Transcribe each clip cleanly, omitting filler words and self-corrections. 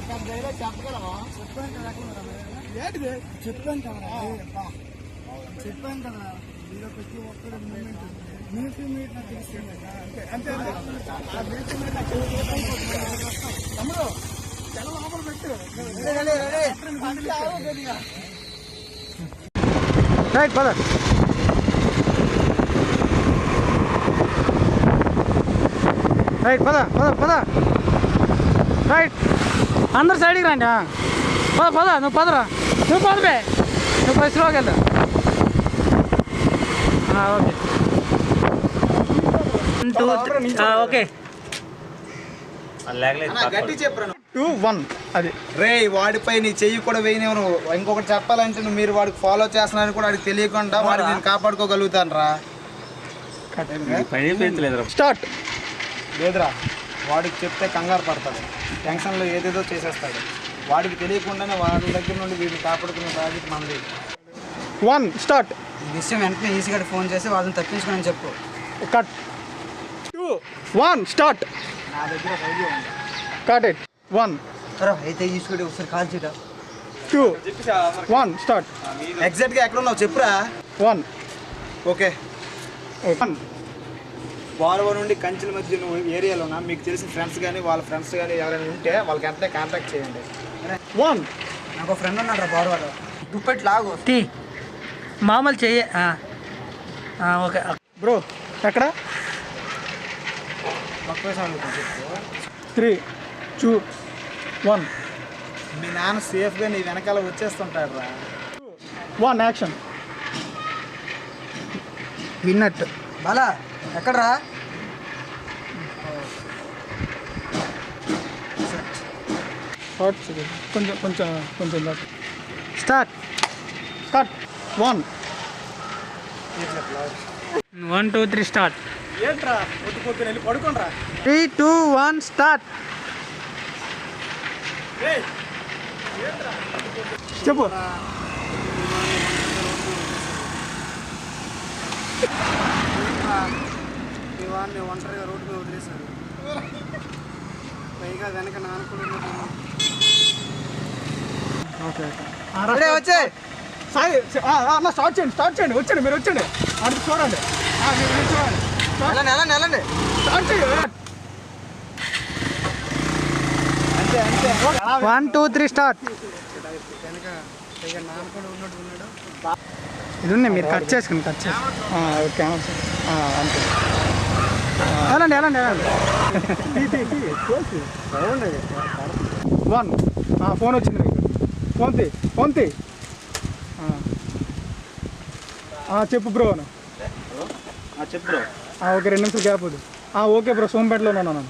చెప్పగలవా? ఏంటిది చెప్పాను కదా, చెప్పాను కదా. మీలో ప్రతి ఒక్కరు మూమెంట్ మీట్ నాకు తెలుస్తుంది అంతే తమ్ముడు చాలా లోపల పెట్టు. రైట్ పద. రైట్ పద పద పద. రైట్ అందరు సైడ్కి రండి. పద పద, నువ్వు పదరా, నువ్వు పదవే, నువ్వు బస్సులోకి వెళ్తా. Okay okay. గట్టి చెప్పరా. 2 1 అది రే వాడిపై నీ చెయ్యి కూడా వేయనివ్వను. ఇంకొకటి చెప్పాలంటే నువ్వు మీరు వాడికి ఫాలో చేస్తున్నారని కూడా వాడికి తెలియకుండా వాడికి నేను కాపాడుకోగలుగుతాను రా. స్టార్ట్. లేదురా, వాడికి చెప్తే కంగారు పడతాడు, టెన్షన్లో ఏదేదో చేసేస్తాడు. వాడికి తెలియకుండానే వాడి దగ్గర నుండి వీడిని కాపాడుకునే బాధ్యత మనది. 1 స్టార్ట్. ఈ విషయం వెంటనే ఈసీగా ఫోన్ చేసి వాళ్ళని తప్పించుకుని చెప్పు. కట్. 2 1 స్టార్ట్. నా దగ్గర ఒక ఐడియా ఉంది. Cut it. 1 అయితే ఈసీగా ఒకసారి కాల్ చేయటం. 2 1 స్టార్ట్. ఎగ్జాక్ట్గా ఎక్కడ ఉన్నావు చెప్పురా. 1 ఓకే. 1 బాలువ నుండి కంచెల మధ్య నువ్వు ఏరియాలోనా మీకు తెలిసిన ఫ్రెండ్స్ కానీ వాళ్ళ ఫ్రెండ్స్ కానీ ఎవరైనా ఉంటే వాళ్ళకి వెంటనే కాంటాక్ట్ చేయండి. 1 నాకు ఒక ఫ్రెండ్ ఉన్నాడు రా బారువాడు, దుప్పటి లాగు టీ మామూలు చెయ్యి. Okay bro. ఎక్కడ? 3 2 1. మీ నాన్న సేఫ్గా నీ వెనకాల వచ్చేస్తుంటాడు రా. 1 యాక్షన్. విన్నట్టు. బాలా ఎక్కడరా? కొంచెం కొంచెం కొంచెం స్టార్ట్. కట్. 1 1 2 3 స్టార్ట్. ఏంట్రా పొద్దు పొద్దున వెళ్ళి పడుకోండి రా. 3 2 1 స్టార్ట్. చెప్పు. వాడిని ఒంటరిగా రోడ్డు మీద వదిలేశారు, పైగా వెనక నాన్న కూడా ఓకే వచ్చే. సాయి అన్న స్టార్ట్ చేయండి వచ్చండి మీరు వచ్చండి. అటు చూడండి, మీరు చూడండి. నెలండి స్టార్ట్ చేయండి. అంతే 1 2 3 స్టార్ట్. వెనక పైగా నాన్న కూడా ఉన్నాడు. ఇది ఉన్నాయి, మీరు కట్ చేసుకుని ఓకే అంతే. వెళ్ళండి 1 ఫోన్ వచ్చింది మీకు. ఫోన్ తీ. చెప్పు బ్రో. చెప్పు బ్రో. ఓకే 2 నిమిషాలు గ్యాప్ వద్దు. ఓకే బ్రో, సోంపేటలోనే ఉన్నాను.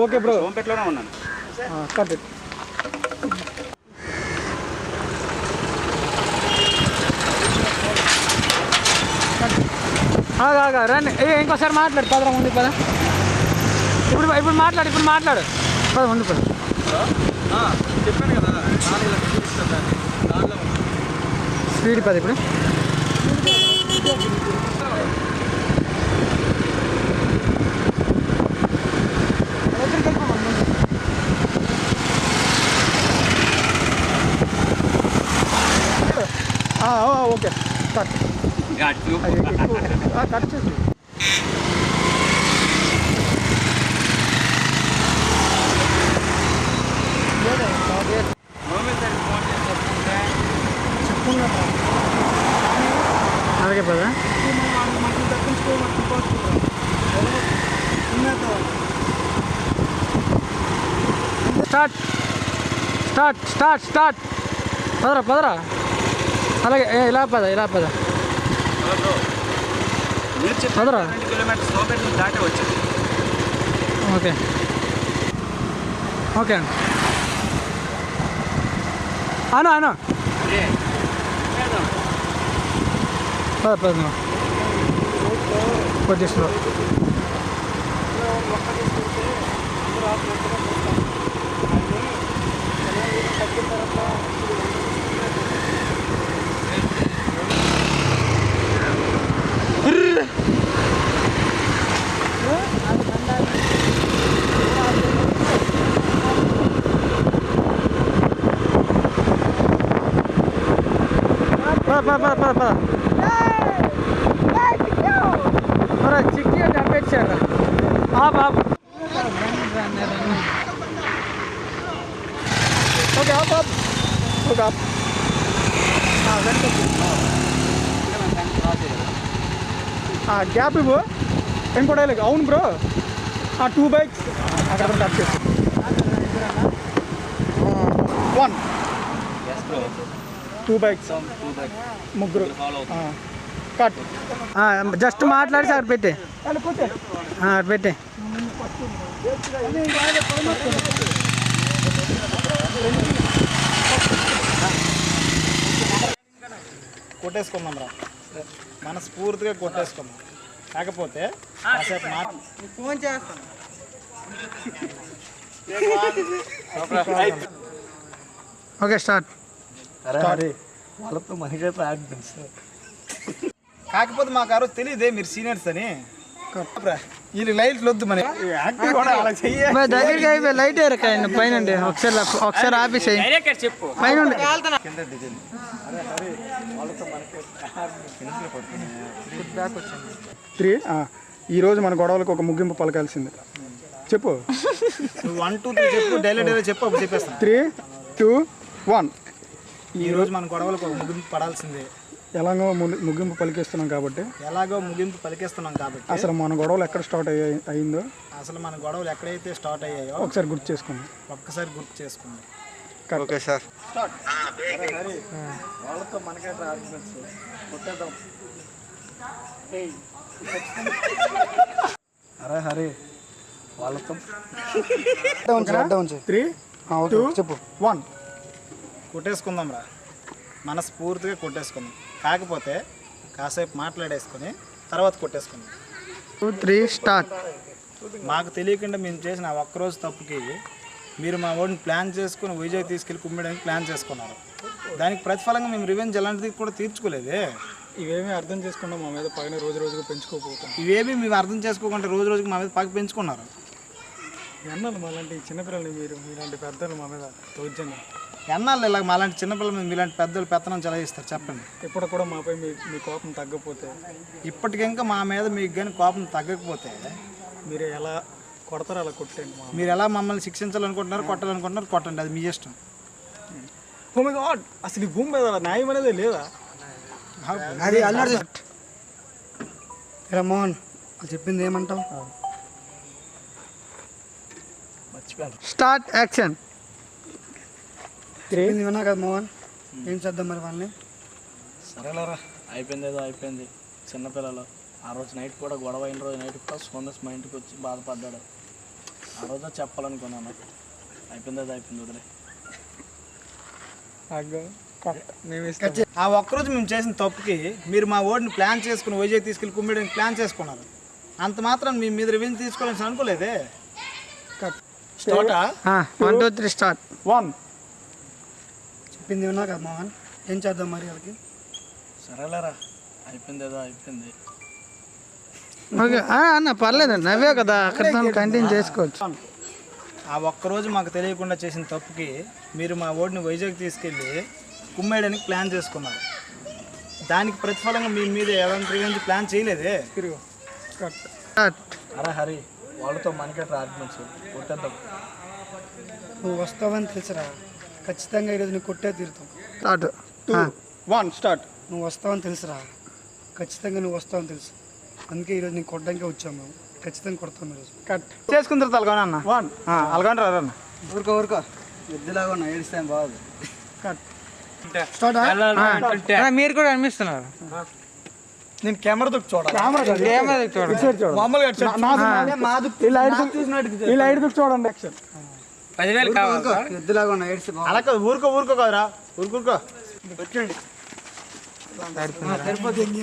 ఓకే బ్రో, సోంపేటలోనే ఉన్నాను. కట్. రండి. ఇంకోసారి మాట్లాడు పదరా, ముందు పద. ఇప్పుడు మాట్లాడు పద, ముందు పద. చెప్పాను కదా స్పీడ్ పద. ఇప్పుడు ఓకే కట్. కట్ చేసి అలాగే పదా. స్టార్ట్. పదరా. అలాగే ఇలా పద పదరా. దాటే వచ్చింది. ఓకే అను పద కొద్ది స్లో. చిక్కి చంపేచ్చాడు బాబు. ఓకే ఓకే గ్యాప్ ఇవ్వు ఇంకోటి వెళ్ళి. అవును బ్రో 2 బైక్స్ అక్కడ కట్ చేసి 1 2 బైక్స్ ముగ్గురు కట్. జస్ట్ మాట్లాడి సార్ పెట్టే పెట్టే. కొట్టేసుకుందాం రా, మనస్ఫూర్తిగా కొట్టేసుకుందాం. కాకపోతే కాసేపు ఫోన్ చేస్తాను. Okay start. వాళ్ళతో మనకైతే కాకపోతే మాకు ఆ రోజు తెలియదే మీరు సీనియర్స్ అని. వీళ్ళు లైట్లు వద్దు మన దగ్గరికి అయిపోయి లైట్ ఎరకాయండి పైన ఒకసారి ఆపేసాయి పైన. ఈరోజు మన గొడవలకు ఒక ముగింపు పలకాల్సింది. చెప్పు 1 2 3 చెప్పు. డైలీ చెప్పు, అప్పుడు చెప్పేస్తాను. 3 2 1. ఈరోజు మన గొడవలకు ఒక ముగింపు పడాల్సిందే. ఎలాగో ముగింపు పలికేస్తున్నాం కాబట్టి అసలు మన గొడవలు ఎక్కడ స్టార్ట్ అయిందో, అసలు మన గొడవలు ఎక్కడైతే స్టార్ట్ అయ్యాయో ఒకసారి గుర్తు చేసుకోండి. Okay sir start. వాళ్ళతో మనకైతే ఆర్గ్యుమెంట్స్ కొట్టేద్దాం. అరే హరి వాళ్ళతో 3 2 చెప్పు 1 కొట్టేసుకుందాం రా, మనస్ఫూర్తిగా కొట్టేసుకుందాం. కాకపోతే కాసేపు మాట్లాడేసుకొని తర్వాత కొట్టేసుకుందాం. 2 3 స్టార్ట్. మాకు తెలియకుండా మేము చేసిన ఆ ఒక్కరోజు తప్పుకి మీరు మా వాడిని ప్లాన్ చేసుకుని వైజాగ్ తీసుకెళ్ళి కుమ్మడానికి ప్లాన్ చేసుకున్నారు. దానికి ప్రతిఫలంగా మేము రివెంజ్ ఎలాంటిది కూడా తీర్చుకోలేదే. ఇవేమీ అర్థం చేసుకుంటా మా మీద పైన రోజు రోజుకు పెంచుకోపోతాం. ఇవేమీ మేము అర్థం చేసుకోకుండా రోజు రోజుకి మా మీద పక్క పెంచుకున్నారు. ఎన్నాళ్ళు మాలాంటి చిన్నపిల్లల్ని మీలాంటి పెద్దలు మా మీద తోచండి. ఎన్నాళ్ళు ఇలాగ మాలాంటి చిన్నపిల్లలు మేము ఇలాంటి పెద్దలు పెత్తనం చెలాయిస్తారు చెప్పండి. ఇప్పుడు కూడా మాపై మీ కోపం తగ్గకపోతే, ఇప్పటికింకా మా మీద మీకు కానీ కోపం తగ్గకపోతే మీరు ఎలా కొడతారో అలా కొట్టండి. మీరు ఎలా మమ్మల్ని శిక్షించాలనుకుంటున్నారు, కొట్టాలనుకుంటున్నారు, కొట్టండి, అది మీ ఇష్టం. ఓ మై గాడ్, అసలు ఈ భూమి మీద న్యాయం అనేది లేదా? అది అన్నాడు మోహన్, అది చెప్పింది ఏమంటావు? Start action. చెప్పింది విన్నా కదా మోహన్, ఏం చేద్దాం మరి వాళ్ళని? సరేలేరా, అయిపోయింది ఏదో అయిపోయింది. చిన్నపిల్లలు ఆ రోజు నైట్ కూడా గొడవ అయిన రోజు నైట్ కూడా సోమస్ మా ఇంటికి వచ్చి బాధపడ్డాడు. ఆ రోజు చెప్పాలనుకున్నాను. అయిపోయింది ఏదో అయిపోయింది, వదిలే. ఆ ఒక్కరోజు మేము చేసిన తప్పుకి మీరు మా ఓడిని ప్లాన్ చేసుకుని వైజాగ్ తీసుకెళ్ళి కుమ్మేయడానికి ప్లాన్ చేసుకున్నారు. అంత మాత్రం మీ మీద రివెంజ్ తీసుకోవాలని అనుకోలేదే. Start 1 2 3 start. 1 చెప్పింది విన్నా కదా మోహన్, ఏం చేద్దాం మరి వాళ్ళకి? సరేలేరా, అయిపోయింది ఏదో అయిపోయింది. ఓకే అన్న పర్లేదండి, నవ్వే కదా, అక్కడితో కంటిన్యూ చేసుకోవచ్చు. ఆ ఒక్కరోజు మాకు తెలియకుండా చేసిన తప్పుకి మీరు మా ఓడిని వైజాగ్ తీసుకెళ్ళి కుమ్మేయడానికి ప్లాన్ చేసుకున్నారు. దానికి ప్రతిఫలంగా మీ మీద ఎలాంటి రివెంజ్ ప్లాన్ చేయలేదే. అరే హరి, వాళ్ళతో మనకే ఆర్గ్యుమెంట్స్ కొట్టేద్దాం. నువ్వు వస్తావని తెలుసురా, ఖచ్చితంగా ఈరోజు నీకు కొట్టే తీరుతాం. Start 2 1 start. నువ్వు వస్తావని తెలుసురా, ఖచ్చితంగా నువ్వు వస్తావని తెలుసు. అందుకే ఈరోజు నీకు కొట్టడానికి వచ్చాము మేము. ఖచ్చితంగా కొడతాం ఈరోజు. కట్ చేసుకున్న తర్వాత అలగానే అన్న 1 అలగానే రారన్న. ఊరుకో ఎద్దులాగా ఉన్నా, ఏడిస్తాను బాగు. Cut start. మీరు కూడా అనిపిస్తున్నారు. నేను కెమెరా చూడాలి. చూడండి యాక్షన్. 10,000 కావాలి. ఎద్దులాగా ఉన్నా, ఏడిస్తే బాగు. అలా కాదు, ఊరుకో కదరా, ఊరుకో. పెట్టండి. సరిపోతుంది.